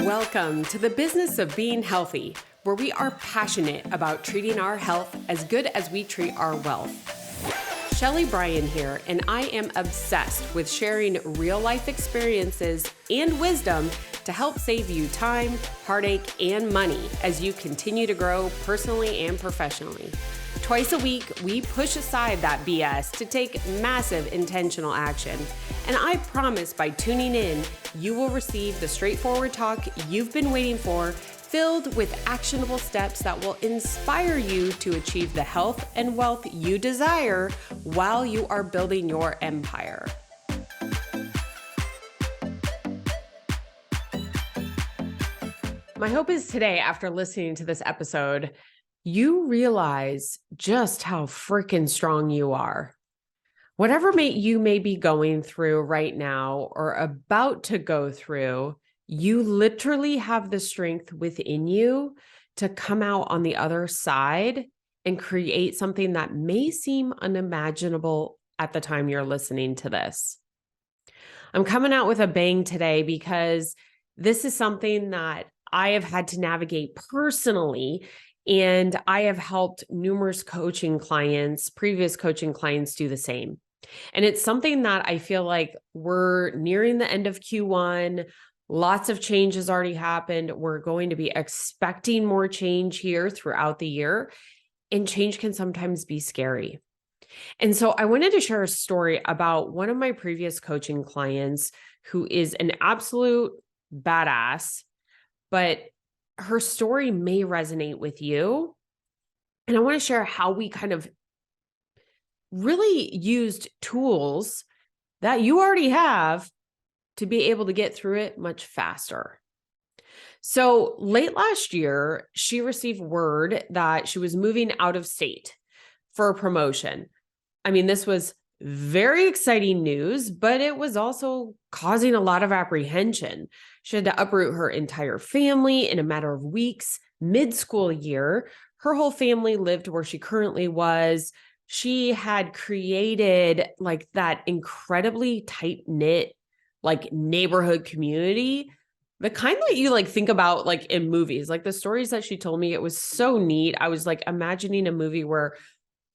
Welcome to the business of being healthy, where we are passionate about treating our health as good as we treat our wealth. Shelly Bryan here, and I am obsessed with sharing real-life experiences and wisdom to help save you time, heartache, and money as you continue to grow personally and professionally. Twice a week, we push aside that BS to take massive intentional action. And I promise by tuning in, you will receive the straightforward talk you've been waiting for, filled with actionable steps that will inspire you to achieve the health and wealth you desire while you are building your empire. My hope is today, after listening to this episode, you realize just how freaking strong you are. Whatever you may be going through right now or about to go through, you literally have the strength within you to come out on the other side and create something that may seem unimaginable at the time you're listening to this. I'm coming out with a bang today because this is something that I have had to navigate personally. And I have helped numerous previous coaching clients do the same. And it's something that I feel like we're nearing the end of Q1. Lots of change has already happened. We're going to be expecting more change here throughout the year. And change can sometimes be scary. And so I wanted to share a story about one of my previous coaching clients who is an absolute badass, but her story may resonate with you. And I want to share how we kind of really used tools that you already have to be able to get through it much faster. So late last year, she received word that she was moving out of state for a promotion. I mean, this was very exciting news, but it was also causing a lot of apprehension. She had to uproot her entire family in a matter of weeks, mid-school year. Her whole family lived where she currently was. She had created like that incredibly tight-knit, like neighborhood community, the kind that you like think about like in movies, like the stories that she told me, it was so neat. I was like imagining a movie where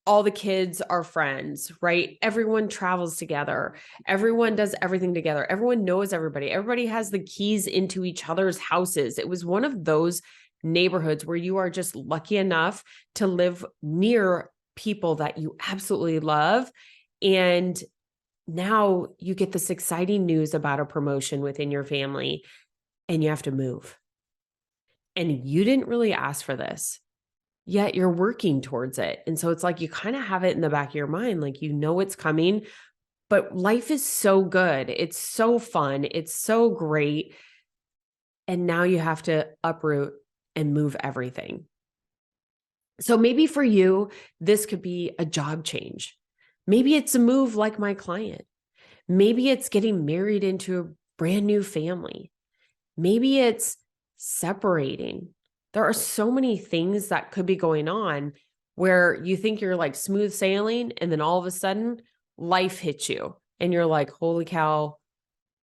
all the kids are friends, right? Everyone travels together. Everyone does everything together. Everyone knows everybody. Everybody has the keys into each other's houses. It was one of those neighborhoods where you are just lucky enough to live near people that you absolutely love. And now you get this exciting news about a promotion within your family and you have to move. And you didn't really ask for this. Yet you're working towards it. And so it's like you kind of have it in the back of your mind, like you know it's coming, but life is so good. It's so fun. It's so great. And now you have to uproot and move everything. So maybe for you, this could be a job change. Maybe it's a move like my client. Maybe it's getting married into a brand new family. Maybe it's separating. There are so many things that could be going on where you think you're like smooth sailing and then all of a sudden life hits you and you're like, holy cow,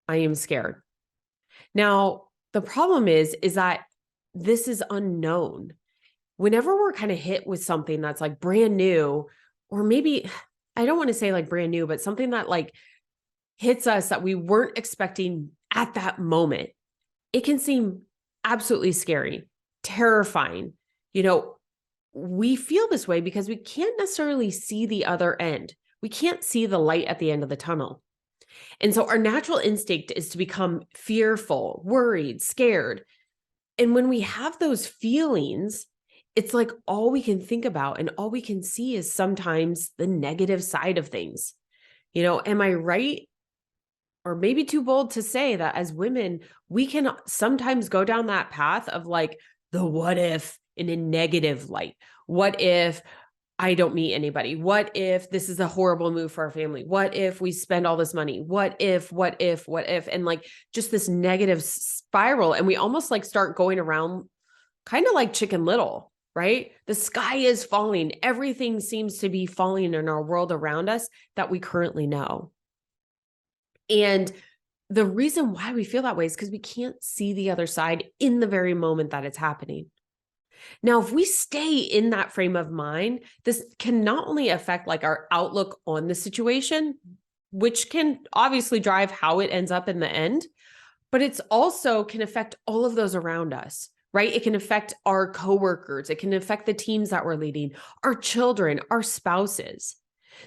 I am scared. Now, the problem is that this is unknown. Whenever we're kind of hit with something that's like brand new, or maybe I don't want to say like brand new, but something that like hits us that we weren't expecting at that moment, it can seem absolutely scary. Terrifying. You know, we feel this way because we can't necessarily see the other end. We can't see the light at the end of the tunnel. And so our natural instinct is to become fearful, worried, scared. And when we have those feelings, it's like all we can think about and all we can see is sometimes the negative side of things. You know, am I right? Or maybe too bold to say that as women, we can sometimes go down that path of like, the what if in a negative light. What if I don't meet anybody? What if this is a horrible move for our family? What if we spend all this money? What if? And like just this negative spiral. And we almost like start going around kind of like Chicken Little, right? The sky is falling. Everything seems to be falling in our world around us that we currently know. And the reason why we feel that way is because we can't see the other side in the very moment that it's happening. Now, if we stay in that frame of mind, this can not only affect like our outlook on the situation, which can obviously drive how it ends up in the end, but it's also can affect all of those around us, right? It can affect our coworkers. It can affect the teams that we're leading, our children, our spouses.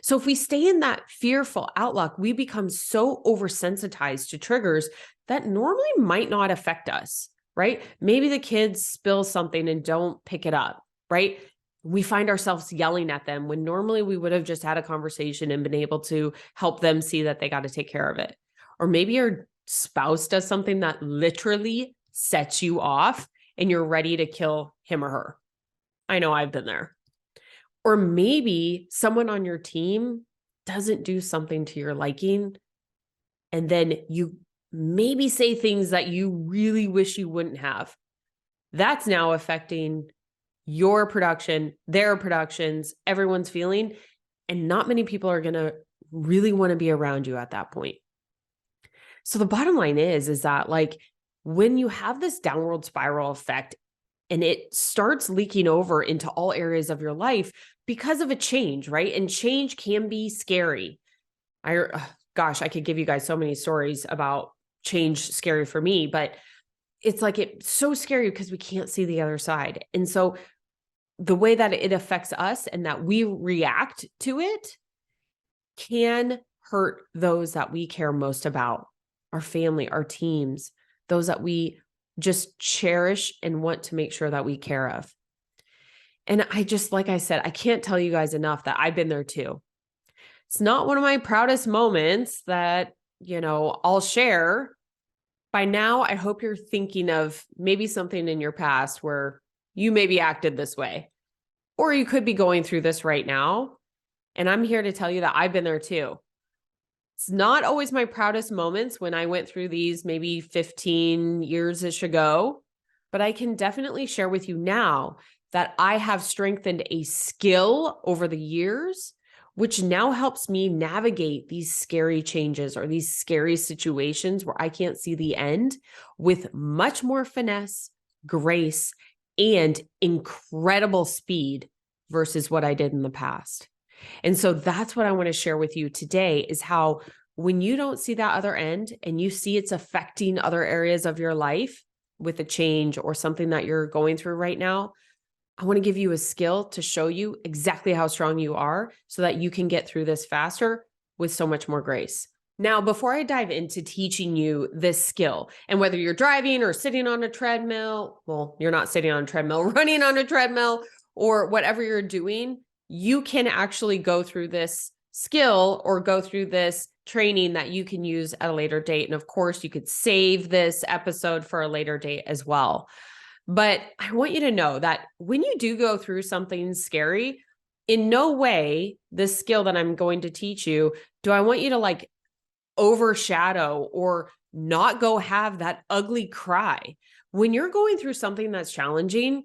So if we stay in that fearful outlook, we become so oversensitized to triggers that normally might not affect us, right? Maybe the kids spill something and don't pick it up, right? We find ourselves yelling at them when normally we would have just had a conversation and been able to help them see that they got to take care of it. Or maybe your spouse does something that literally sets you off and you're ready to kill him or her. I know I've been there. Or maybe someone on your team doesn't do something to your liking, and then you maybe say things that you really wish you wouldn't have. That's now affecting your production, their productions, everyone's feeling, and not many people are going to really want to be around you at that point. So the bottom line is that like when you have this downward spiral effect and it starts leaking over into all areas of your life because of a change, right? And change can be scary. Gosh, I could give you guys so many stories about change scary for me, but it's like it's so scary because we can't see the other side. And so the way that it affects us and that we react to it can hurt those that we care most about, our family, our teams, those that we just cherish and want to make sure that we care of. And I just, like I said, I can't tell you guys enough that I've been there too. It's not one of my proudest moments that, I'll share. By now, I hope you're thinking of maybe something in your past where you maybe acted this way, or you could be going through this right now. And I'm here to tell you that I've been there too. It's not always my proudest moments when I went through these maybe 15 years-ish ago, but I can definitely share with you now that I have strengthened a skill over the years, which now helps me navigate these scary changes or these scary situations where I can't see the end with much more finesse, grace, and incredible speed versus what I did in the past. And so that's what I want to share with you today is how when you don't see that other end and you see it's affecting other areas of your life with a change or something that you're going through right now, I want to give you a skill to show you exactly how strong you are so that you can get through this faster with so much more grace. Now, before I dive into teaching you this skill, and whether you're driving or sitting on a treadmill, well, you're not sitting on a treadmill, running on a treadmill, or whatever you're doing, you can actually go through this skill or go through this training that you can use at a later date. And of course, you could save this episode for a later date as well. But I want you to know that when you do go through something scary, in no way this skill that I'm going to teach you, do I want you to like overshadow or not go have that ugly cry. When you're going through something that's challenging,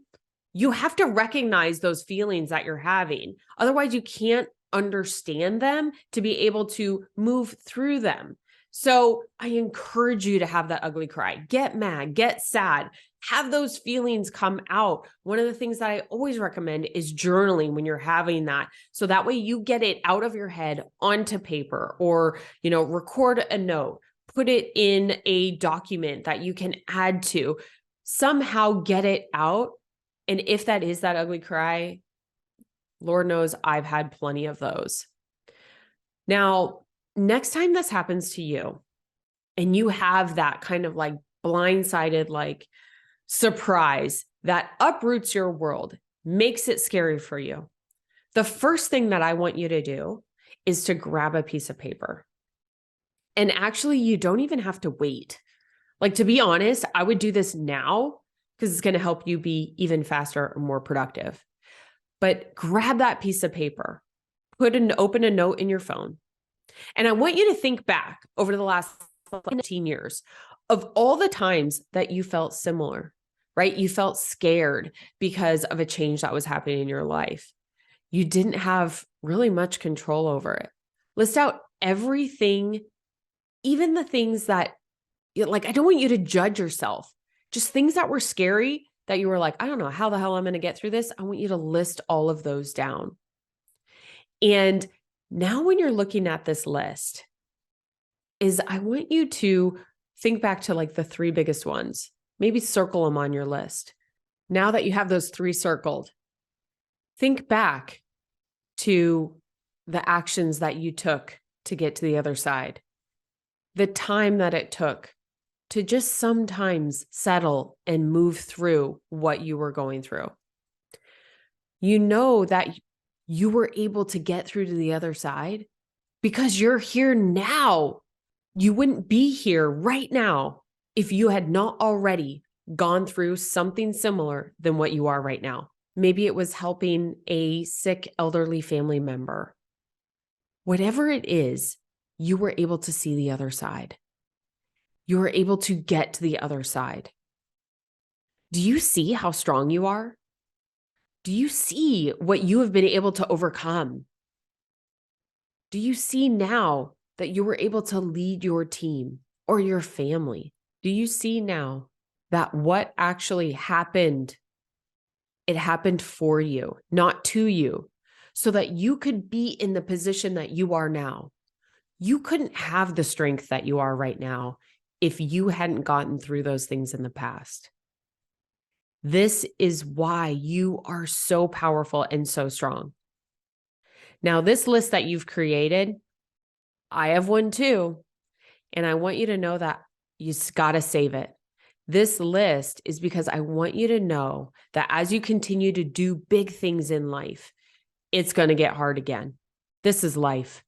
you have to recognize those feelings that you're having. Otherwise, you can't understand them to be able to move through them. So I encourage you to have that ugly cry. Get mad, get sad, have those feelings come out. One of the things that I always recommend is journaling when you're having that. So that way you get it out of your head onto paper or, record a note, put it in a document that you can add to, somehow get it out. And if that is that ugly cry, Lord knows I've had plenty of those. Now, next time this happens to you and you have that kind of like blindsided, like surprise that uproots your world, makes it scary for you, the first thing that I want you to do is to grab a piece of paper. And actually, you don't even have to wait. Like, to be honest, I would do this now because it's going to help you be even faster and more productive. But grab that piece of paper, open a note in your phone. And I want you to think back over the last 15 years of all the times that you felt similar, right? You felt scared because of a change that was happening in your life. You didn't have really much control over it. List out everything, even the things that Like, I don't want you to judge yourself. Just things that were scary that you were like, I don't know how the hell I'm going to get through this. I want you to list all of those down. And now when you're looking at this list, I want you to think back to like the 3 biggest ones. Maybe circle them on your list. Now that you have those 3 circled, think back to the actions that you took to get to the other side, the time that it took to just sometimes settle and move through what you were going through. You know that you were able to get through to the other side because you're here now. You wouldn't be here right now if you had not already gone through something similar than what you are right now. Maybe it was helping a sick elderly family member. Whatever it is, you were able to see the other side. You were able to get to the other side. Do you see how strong you are? Do you see what you have been able to overcome? Do you see now that you were able to lead your team or your family? Do you see now that what actually happened, it happened for you, not to you, so that you could be in the position that you are now? You couldn't have the strength that you are right now if you hadn't gotten through those things in the past. This is why you are so powerful and so strong. Now, this list that you've created, I have one too. And I want you to know that you got to save it. This list is because I want you to know that as you continue to do big things in life, it's going to get hard again. This is life.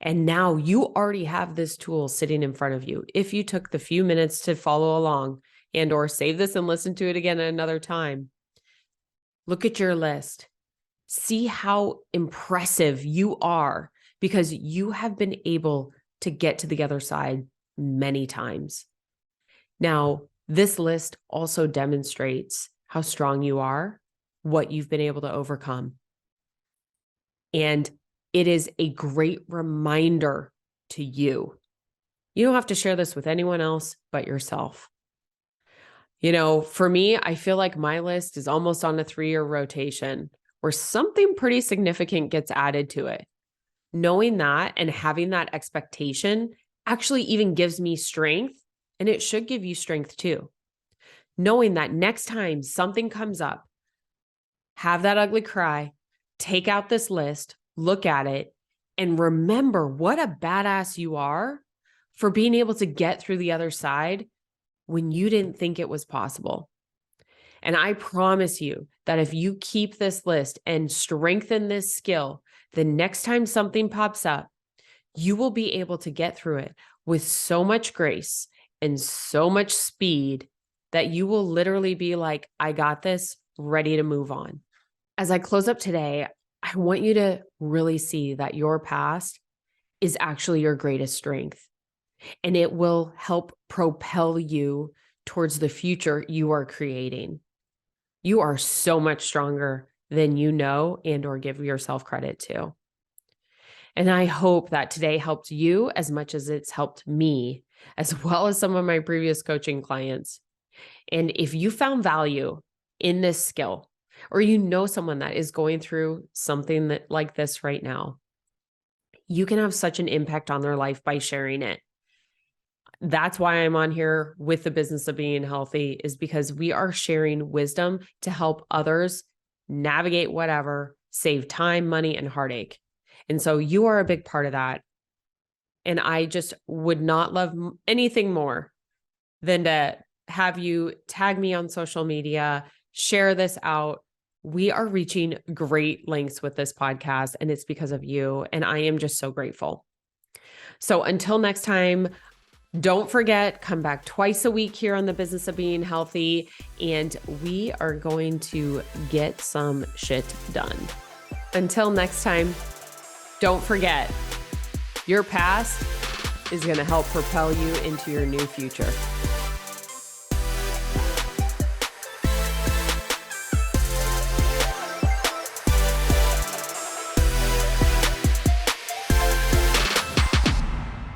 And now you already have this tool sitting in front of you. If you took the few minutes to follow along and or save this and listen to it again at another time, look at your list. See how impressive you are because you have been able to get to the other side many times. Now, this list also demonstrates how strong you are, what you've been able to overcome. And it is a great reminder to you. You don't have to share this with anyone else but yourself. You know, for me, I feel like my list is almost on a 3-year rotation where something pretty significant gets added to it. Knowing that and having that expectation actually even gives me strength, and it should give you strength too. Knowing that next time something comes up, have that ugly cry, take out this list, look at it, and remember what a badass you are for being able to get through the other side when you didn't think it was possible. And I promise you that if you keep this list and strengthen this skill, the next time something pops up, you will be able to get through it with so much grace and so much speed that you will literally be like, I got this, ready to move on. As I close up today, I want you to really see that your past is actually your greatest strength, and it will help propel you towards the future you are creating. You are so much stronger than you know and or give yourself credit to. And I hope that today helped you as much as it's helped me, as well as some of my previous coaching clients. And if you found value in this skill, or you know someone that is going through something like this right now, you can have such an impact on their life by sharing it. That's why I'm on here with the Business of Being Healthy, is because we are sharing wisdom to help others navigate whatever, save time, money, and heartache. And so you are a big part of that. And I just would not love anything more than to have you tag me on social media, share this out. We are reaching great lengths with this podcast, and it's because of you. And I am just so grateful. So until next time, don't forget, come back twice a week here on the Business of Being Healthy, and we are going to get some shit done. Until next time, don't forget, your past is going to help propel you into your new future.